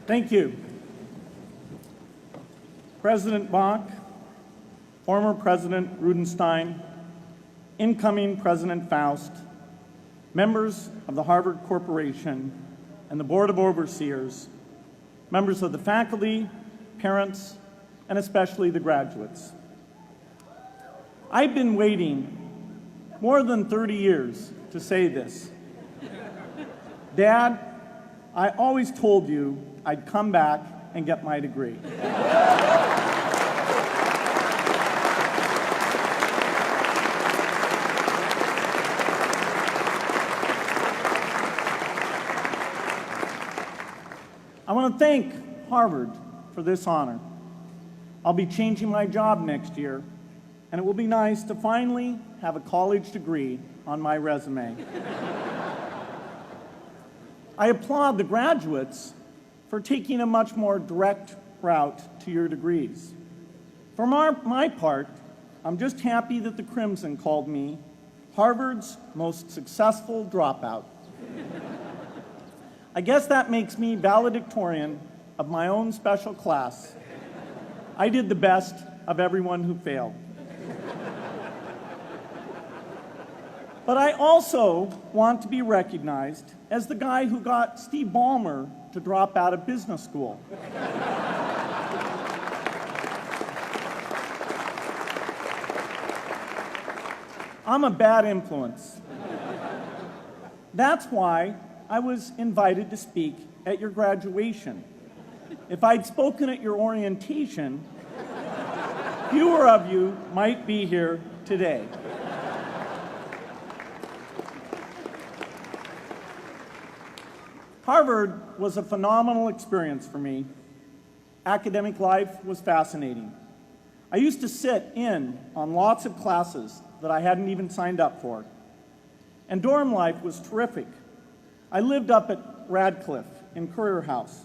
Thank you. President Bach, former President Rudenstein, incoming President Faust, members of the Harvard Corporation and the Board of Overseers, members of the faculty, parents, and especially the graduates. I've been waiting more than 30 years to say this. Dad, I always told you I'd come back and get my degree. I want to thank Harvard for this honor. I'll be changing my job next year, and it will be nice to finally have a college degree on my resume. I applaud the graduates for taking a much more direct route to your degrees. For my part, I'm just happy that the Crimson called me Harvard's most successful dropout. I guess that makes me valedictorian of my own special class. I did the best of everyone who failed. But I also want to be recognized as the guy who got Steve Ballmer to drop out of business school. I'm a bad influence. That's why I was invited to speak at your graduation. If I'd spoken at your orientation, fewer of you might be here today. Harvard was a phenomenal experience for me. Academic life was fascinating. I used to sit in on lots of classes that I hadn't even signed up for. And dorm life was terrific. I lived up at Radcliffe in Currier House.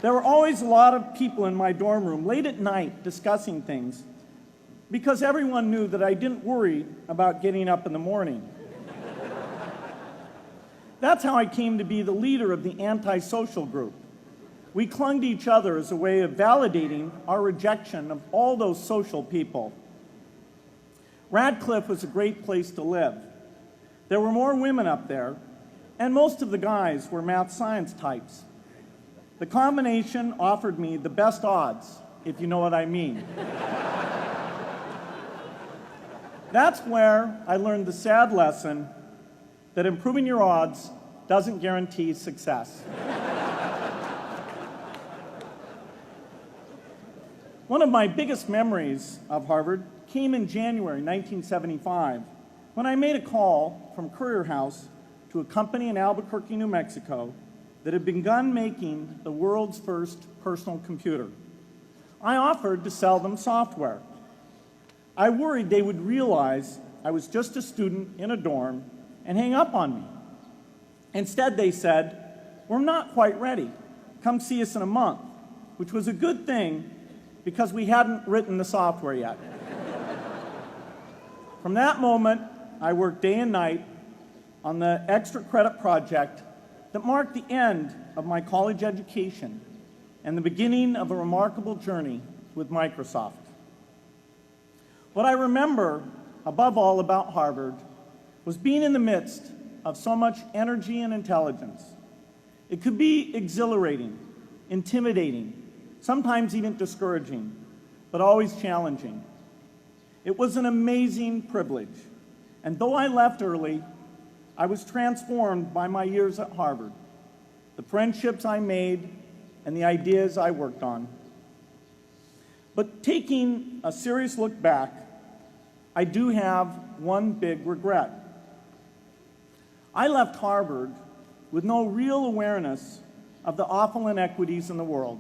There were always a lot of people in my dorm room late at night discussing things because everyone knew that I didn't worry about getting up in the morning. That's how I came to be the leader of the antisocial group. We clung to each other as a way of validating our rejection of all those social people. Radcliffe was a great place to live. There were more women up there, and most of the guys were math science types. The combination offered me the best odds, if you know what I mean. That's where I learned the sad lesson that improving your odds doesn't guarantee success. One of my biggest memories of Harvard came in January 1975, when I made a call from Currier House to a company in Albuquerque, New Mexico, that had begun making the world's first personal computer. I offered to sell them software. I worried they would realize I was just a student in a dorm and hang up on me. Instead, they said, "We're not quite ready. Come see us in a month," which was a good thing because we hadn't written the software yet. From that moment, I worked day and night on the extra credit project that marked the end of my college education and the beginning of a remarkable journey with Microsoft. What I remember above all about Harvard was being in the midst of so much energy and intelligence. It could be exhilarating, intimidating, sometimes even discouraging, but always challenging. It was an amazing privilege, and though I left early, I was transformed by my years at Harvard, the friendships I made, and the ideas I worked on. But taking a serious look back, I do have one big regret. I left Harvard with no real awareness of the awful inequities in the world,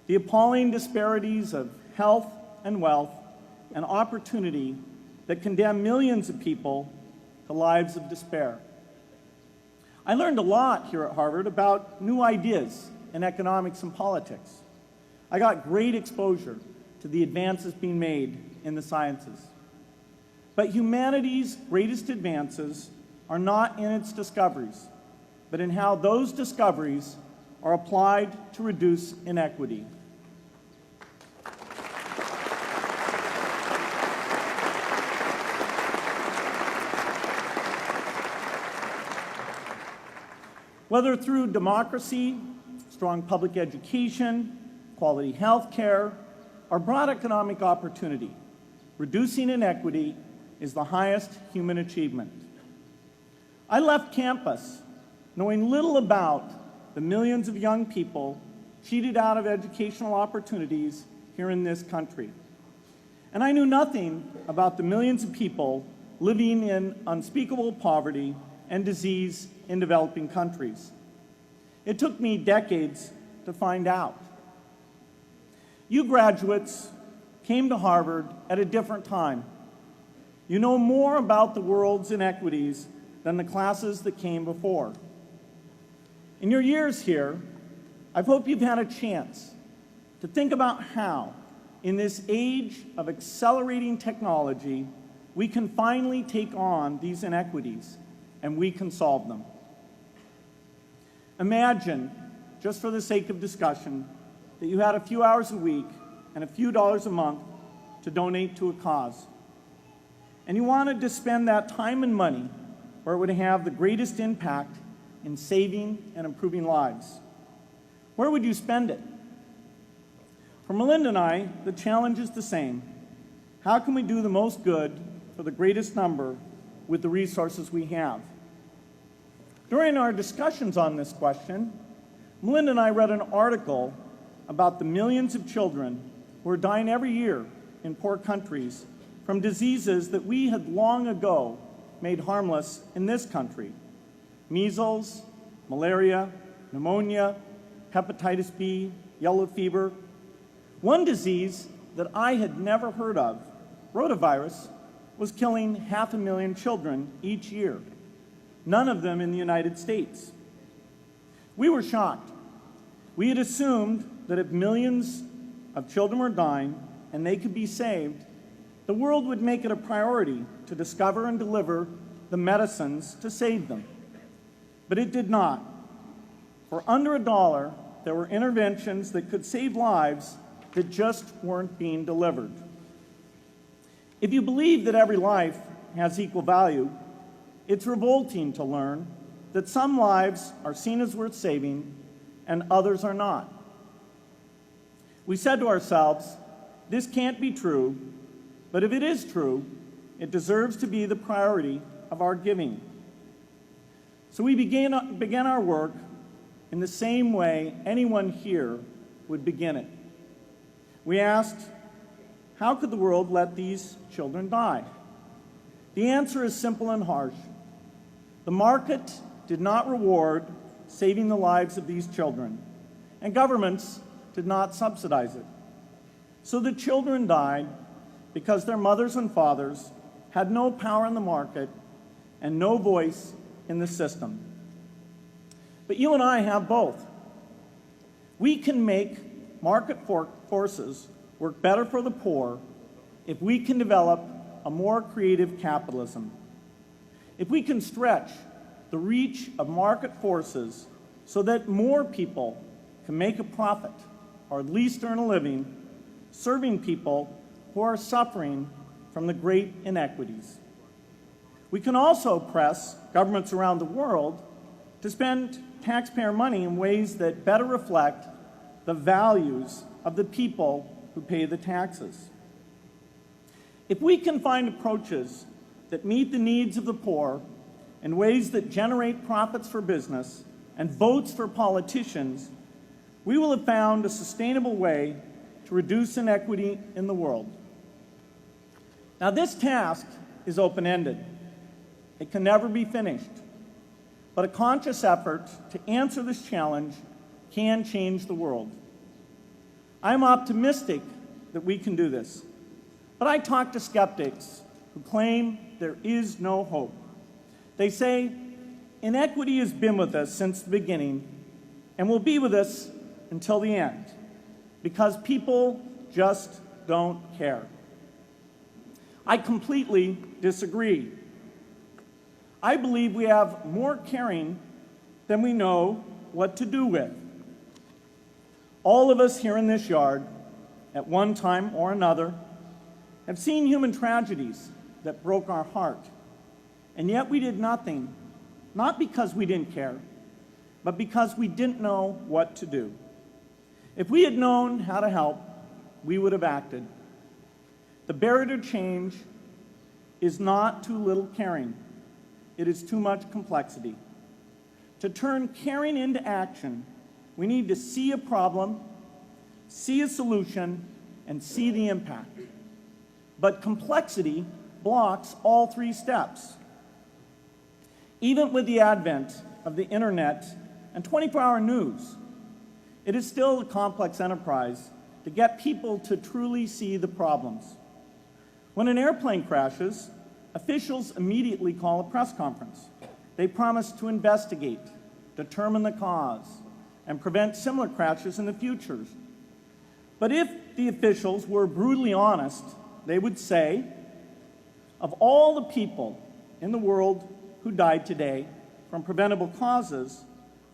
the appalling disparities of health and wealth and opportunity that condemn millions of people to lives of despair. I learned a lot here at Harvard about new ideas in economics and politics. I got great exposure to the advances being made in the sciences. But humanity's greatest advances are not in its discoveries, but in how those discoveries are applied to reduce inequity. Whether through democracy, strong public education, quality health care, or broad economic opportunity, reducing inequity is the highest human achievement. I left campus knowing little about the millions of young people cheated out of educational opportunities here in this country. And I knew nothing about the millions of people living in unspeakable poverty and disease in developing countries. It took me decades to find out. You graduates came to Harvard at a different time. You know more about the world's inequities than the classes that came before. In your years here, I hope you've had a chance to think about how, in this age of accelerating technology, we can finally take on these inequities and we can solve them. Imagine, just for the sake of discussion, that you had a few hours a week and a few dollars a month to donate to a cause. And you wanted to spend that time and money where it would have the greatest impact in saving and improving lives. Where would you spend it? For Melinda and I, the challenge is the same. How can we do the most good for the greatest number with the resources we have? During our discussions on this question, Melinda and I read an article about the millions of children who are dying every year in poor countries from diseases that we had long ago made harmless in this country: measles, malaria, pneumonia, hepatitis B, yellow fever. One disease that I had never heard of, rotavirus, was killing 500,000 children each year, none of them in the United States. We were shocked. We had assumed that if millions of children were dying and they could be saved, the world would make it a priority to discover and deliver the medicines to save them. But it did not. For under $1, there were interventions that could save lives that just weren't being delivered. If you believe that every life has equal value, it's revolting to learn that some lives are seen as worth saving and others are not. We said to ourselves, this can't be true, but if it is true, it deserves to be the priority of our giving. So we began our work in the same way anyone here would begin it. We asked, how could the world let these children die? The answer is simple and harsh. The market did not reward saving the lives of these children, and governments did not subsidize it. So the children died because their mothers and fathers had no power in the market and no voice in the system. But you and I have both. We can make market forces work better for the poor if we can develop a more creative capitalism. If we can stretch the reach of market forces so that more people can make a profit, or at least earn a living, serving people who are suffering from the great inequities. We can also press governments around the world to spend taxpayer money in ways that better reflect the values of the people who pay the taxes. If we can find approaches that meet the needs of the poor in ways that generate profits for business and votes for politicians, we will have found a sustainable way to reduce inequity in the world. Now, this task is open-ended. It can never be finished. But a conscious effort to answer this challenge can change the world. I'm optimistic that we can do this. But I talk to skeptics who claim there is no hope. They say, inequity has been with us since the beginning and will be with us until the end, because people just don't care. I completely disagree. I believe we have more caring than we know what to do with. All of us here in this yard, at one time or another, have seen human tragedies that broke our heart, and yet we did nothing, not because we didn't care, but because we didn't know what to do. If we had known how to help, we would have acted. The barrier to change is not too little caring. It is too much complexity. To turn caring into action, we need to see a problem, see a solution, and see the impact. But complexity blocks all three steps. Even with the advent of the internet and 24-hour news, it is still a complex enterprise to get people to truly see the problems. When an airplane crashes, officials immediately call a press conference. They promise to investigate, determine the cause, and prevent similar crashes in the future. But if the officials were brutally honest, they would say, of all the people in the world who died today from preventable causes,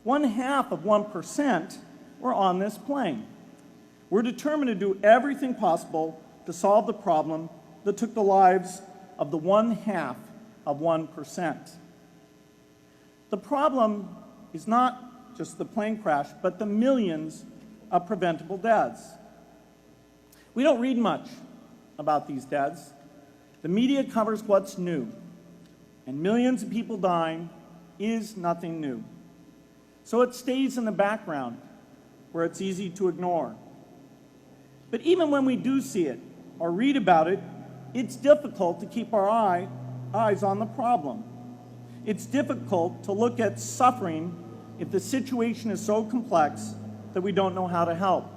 0.5% were on this plane. We're determined to do everything possible to solve the problem that took the lives of the 0.5%. The problem is not just the plane crash, but the millions of preventable deaths. We don't read much about these deaths. The media covers what's new, and millions of people dying is nothing new. So it stays in the background where it's easy to ignore. But even when we do see it or read about it, it's difficult to keep our eyes on the problem. It's difficult to look at suffering if the situation is so complex that we don't know how to help.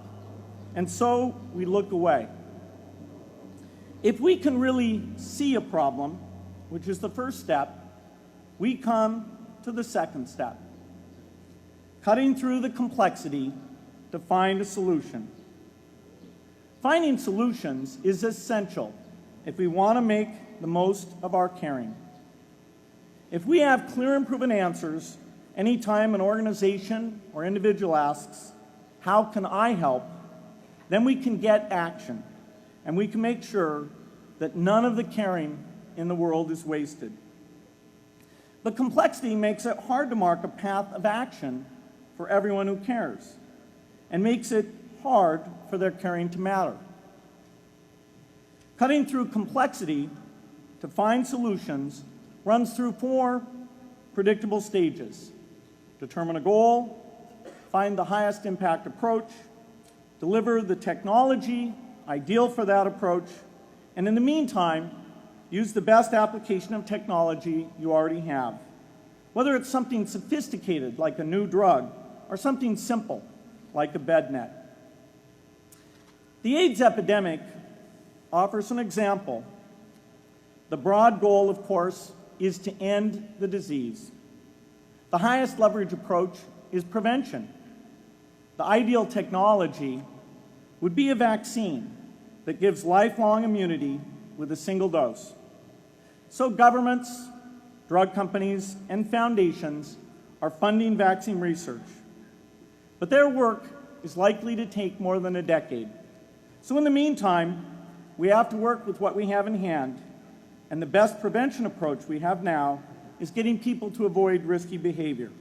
And so we look away. If we can really see a problem, which is the first step, we come to the second step, cutting through the complexity to find a solution. Finding solutions is essential if we want to make the most of our caring. If we have clear and proven answers anytime an organization or individual asks, "How can I help?" then we can get action, and we can make sure that none of the caring in the world is wasted. But complexity makes it hard to mark a path of action for everyone who cares, and makes it hard for their caring to matter. Cutting through complexity to find solutions runs through 4 predictable stages: determine a goal, find the highest impact approach, deliver the technology ideal for that approach, and in the meantime, use the best application of technology you already have, whether it's something sophisticated like a new drug or something simple like a bed net. The AIDS epidemic offers an example. The broad goal, of course, is to end the disease. The highest leverage approach is prevention. The ideal technology would be a vaccine that gives lifelong immunity with a single dose. So governments, drug companies, and foundations are funding vaccine research. But their work is likely to take more than a decade. So in the meantime, we have to work with what we have in hand, and the best prevention approach we have now is getting people to avoid risky behavior.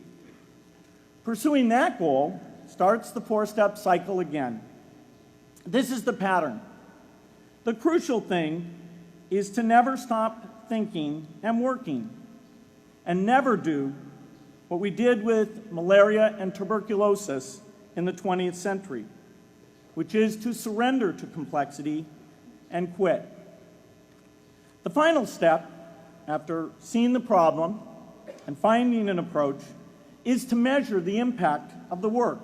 Pursuing that goal starts the 4-step cycle again. This is the pattern. The crucial thing is to never stop thinking and working, and never do what we did with malaria and tuberculosis in the 20th century, which is to surrender to complexity and quit. The final step, after seeing the problem and finding an approach, is to measure the impact of the work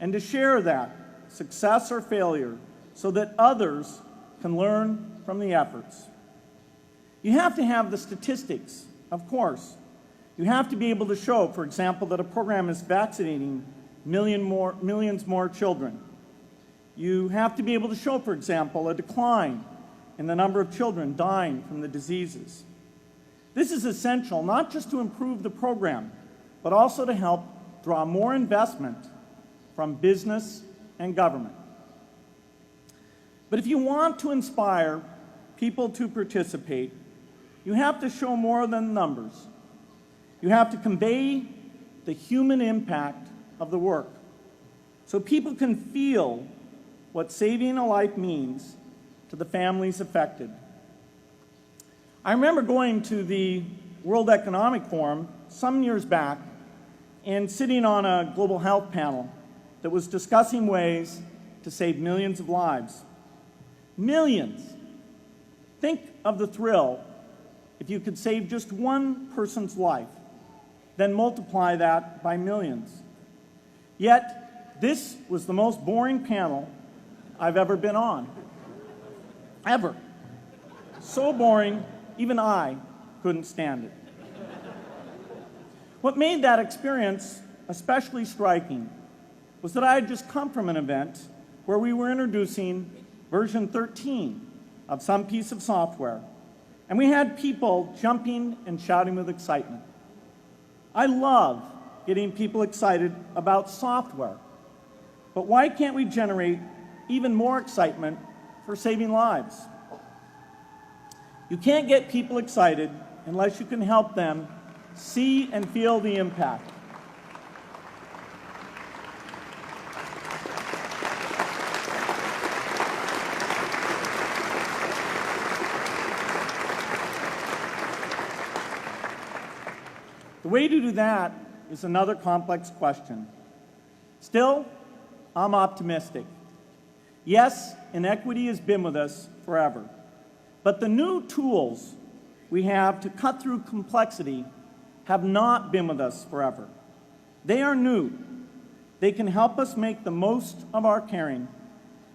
and to share that, success or failure, so that others can learn from the efforts. You have to have the statistics, of course. You have to be able to show, for example, that a program is vaccinating millions more children. You have to be able to show, for example, a decline in the number of children dying from the diseases. This is essential not just to improve the program, but also to help draw more investment from business and government. But if you want to inspire people to participate, you have to show more than numbers. You have to convey the human impact of the work so people can feel what saving a life means to the families affected. I remember going to the World Economic Forum some years back and sitting on a global health panel that was discussing ways to save millions of lives. Millions. Think of the thrill if you could save just one person's life, then multiply that by millions. Yet, this was the most boring panel I've ever been on. Ever. So boring, even I couldn't stand it. What made that experience especially striking was that I had just come from an event where we were introducing version 13 of some piece of software, and we had people jumping and shouting with excitement. I love getting people excited about software, but why can't we generate even more excitement for saving lives? You can't get people excited unless you can help them see and feel the impact. The way to do that is another complex question. Still, I'm optimistic. Yes, inequity has been with us forever, but the new tools we have to cut through complexity have not been with us forever. They are new. They can help us make the most of our caring,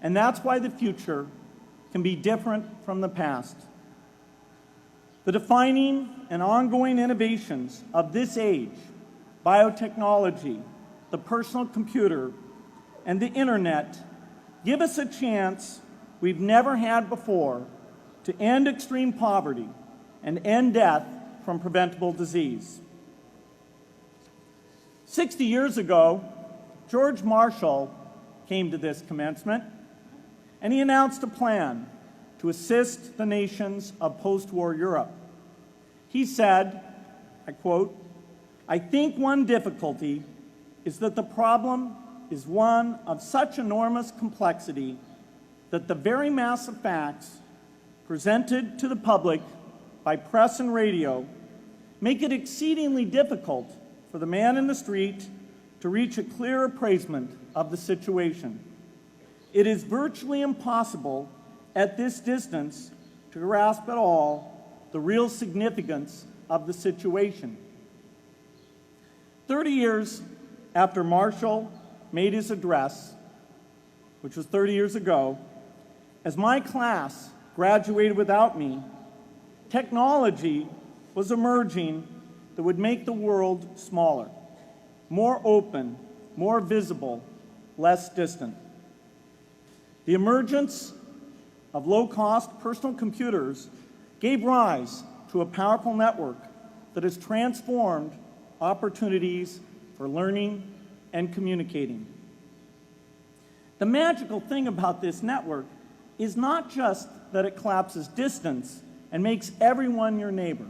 and that's why the future can be different from the past. The defining and ongoing innovations of this age, biotechnology, the personal computer, and the internet, give us a chance we've never had before to end extreme poverty and end death from preventable disease. 60 years ago, George Marshall came to this commencement, and he announced a plan to assist the nations of post-war Europe. He said, I quote, "I think one difficulty is that the problem is one of such enormous complexity that the very mass of facts presented to the public by press and radio make it exceedingly difficult for the man in the street to reach a clear appraisement of the situation. It is virtually impossible at this distance to grasp at all the real significance of the situation." 30 years after Marshall made his address, which was 30 years ago, as my class graduated without me, technology was emerging that would make the world smaller, more open, more visible, less distant. The emergence of low-cost personal computers gave rise to a powerful network that has transformed opportunities for learning and communicating. The magical thing about this network is not just that it collapses distance and makes everyone your neighbor.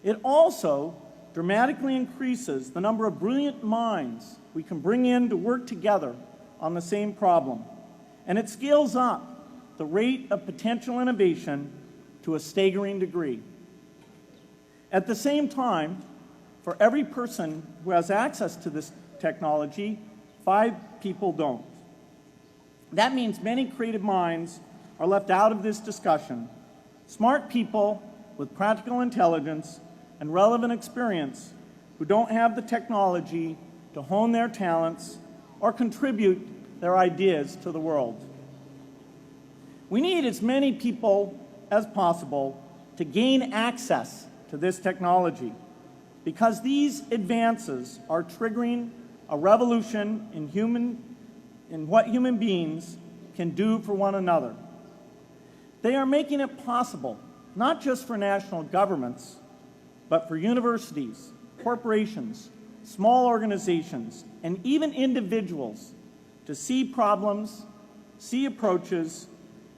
It also dramatically increases the number of brilliant minds we can bring in to work together on the same problem. And it scales up the rate of potential innovation to a staggering degree. At the same time, for every person who has access to this technology, 5 people don't. That means many creative minds are left out of this discussion. Smart people with practical intelligence and relevant experience who don't have the technology to hone their talents or contribute their ideas to the world. We need as many people as possible to gain access to this technology because these advances are triggering a revolution in what human beings can do for one another. They are making it possible, not just for national governments, but for universities, corporations, small organizations, and even individuals to see problems, see approaches,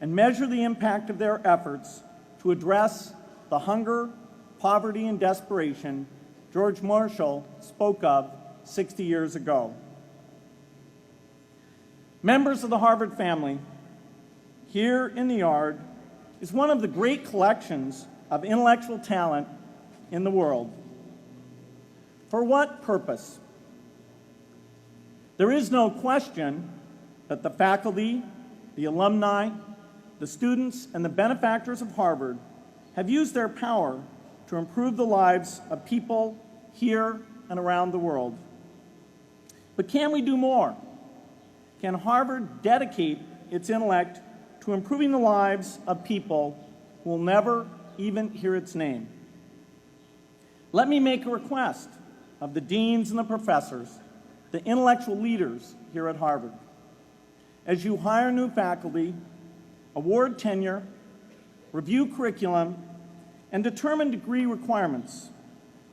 and measure the impact of their efforts to address the hunger, poverty, and desperation George Marshall spoke of 60 years ago. Members of the Harvard family, here in the yard is one of the great collections of intellectual talent in the world. For what purpose? There is no question that the faculty, the alumni, the students, and the benefactors of Harvard have used their power to improve the lives of people here and around the world. But can we do more? Can Harvard dedicate its intellect to improving the lives of people who will never even hear its name? Let me make a request of the deans and the professors, the intellectual leaders here at Harvard. As you hire new faculty, award tenure, review curriculum, and determine degree requirements,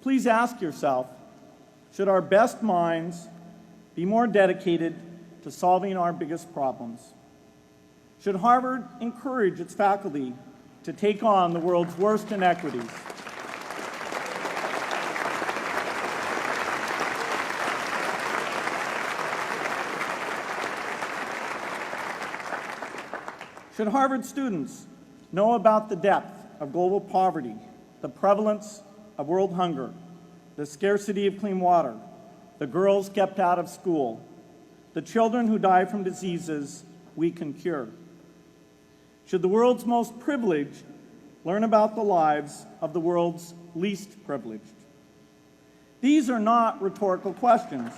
please ask yourself, should our best minds be more dedicated to solving our biggest problems? Should Harvard encourage its faculty to take on the world's worst inequities? Should Harvard students know about the depth of global poverty, the prevalence of world hunger, the scarcity of clean water, the girls kept out of school, the children who die from diseases we can cure? Should the world's most privileged learn about the lives of the world's least privileged? These are not rhetorical questions.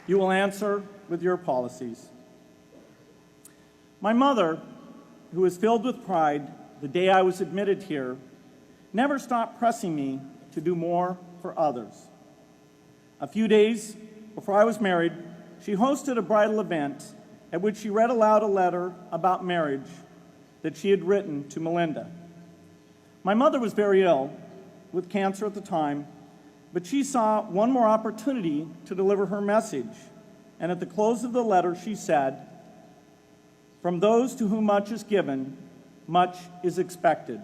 You will answer with your policies. My mother, who was filled with pride the day I was admitted here, never stopped pressing me to do more for others. A few days before I was married, she hosted a bridal event at which she read aloud a letter about marriage that she had written to Melinda. My mother was very ill, with cancer at the time, but she saw one more opportunity to deliver her message, and at the close of the letter she said, "From those to whom much is given, much is expected."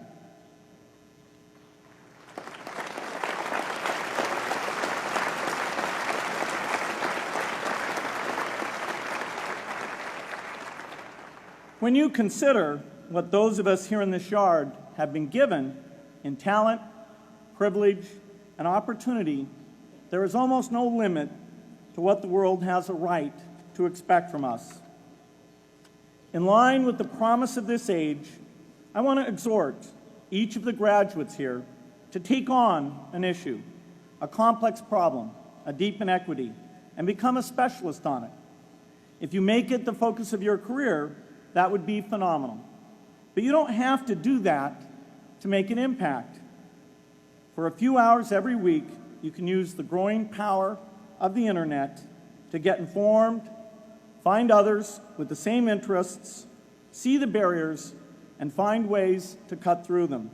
When you consider what those of us here in this yard have been given in talent, privilege, and opportunity, there is almost no limit to what the world has a right to expect from us. In line with the promise of this age, I want to exhort each of the graduates here to take on an issue, a complex problem, a deep inequity, and become a specialist on it. If you make it the focus of your career, that would be phenomenal. But you don't have to do that to make an impact. For a few hours every week, you can use the growing power of the internet to get informed, find others with the same interests, see the barriers, and find ways to cut through them.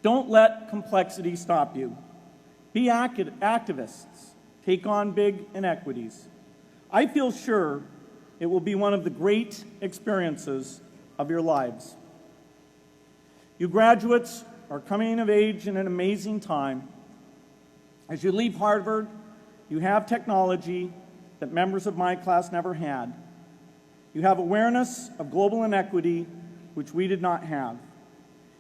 Don't let complexity stop you. Be activists. Take on big inequities. I feel sure it will be one of the great experiences of your lives. You graduates are coming of age in an amazing time. As you leave Harvard, you have technology that members of my class never had. You have awareness of global inequity, which we did not have.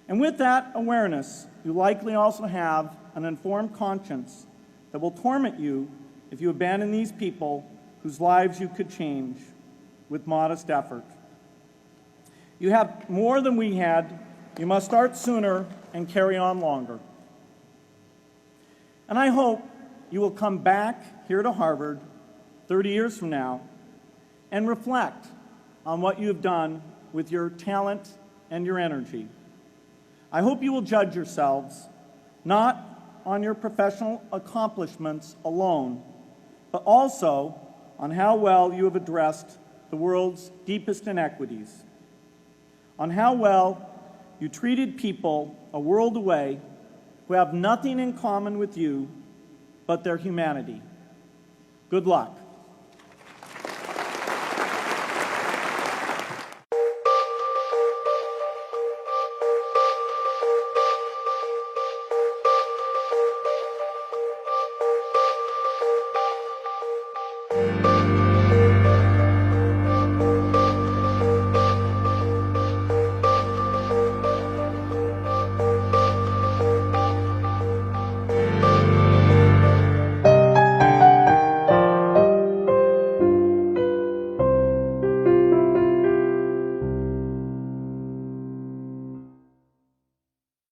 And with that awareness, you likely also have an informed conscience that will torment you if you abandon these people whose lives you could change with modest effort. You have more than we had. You must start sooner and carry on longer. And I hope you will come back here to Harvard 30 years from now and reflect on what you have done with your talent and your energy. I hope you will judge yourselves not on your professional accomplishments alone, but also on how well you have addressed the world's deepest inequities. on how well you treated people a world away who have nothing in common with you but their humanity. Good luck.